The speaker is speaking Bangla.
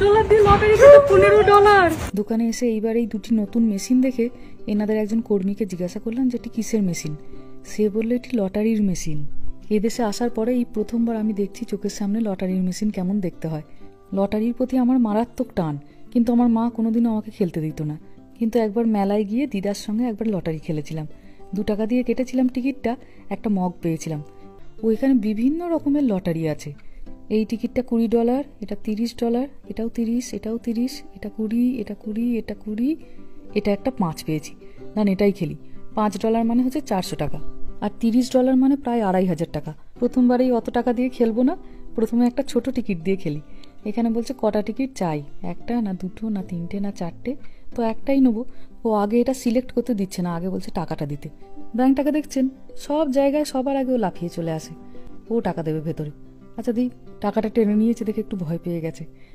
$5 দিয়ে লটারি কেটে $15। দোকানে এসে এইবার এই দুটি নতুন মেশিন দেখে এনাদের একজন কর্মীকে জিজ্ঞাসা করলাম যে এটি কিসের মেশিন। সে বললো এটি লটারির মেশিন। এদেশে আসার পরে এই প্রথমবার আমি দেখছি চোখের সামনে লটারির মেশিন কেমন দেখতে হয়। লটারির প্রতি আমার মারাত্মক টান, কিন্তু আমার মা কোনোদিনও আমাকে খেলতে দিত না। কিন্তু একবার মেলায় গিয়ে দিদার সঙ্গে একবার লটারি খেলেছিলাম। $2 দিয়ে কেটেছিলাম টিকিটটা, একটা মগ পেয়েছিলাম। ওইখানে বিভিন্ন রকমের লটারি আছে। এই টিকিটটা $20, এটা $30, এটাও 30, এটাও 30, এটা 20, এটা 20, এটা 20, এটা একটা 5 পেয়েছি। না এটাই খেলি। $5 মানে হচ্ছে $400, আর $30 মানে প্রায় $2500। প্রথমবারেই অত টাকা দিয়ে খেলবো না, প্রথমে একটা ছোট টিকিট দিয়ে খেলি। এখানে বলছে কটা টিকিট চাই, একটা না দুটো না তিনটে না চারটে, তো একটাই নেবো। ও আগে এটা সিলেক্ট করতে দিচ্ছে না, আগে বলছে টাকাটা দিতে। ব্যাংকটাকে দেখছেন, সব জায়গায় সবার আগে ও লাফিয়ে চলে আসে। ও টাকা দেবে ভেতরে। আচ্ছা দিই, টাকাটা টেনে নিয়েছে দেখে একটু ভয় পেয়ে গেছে।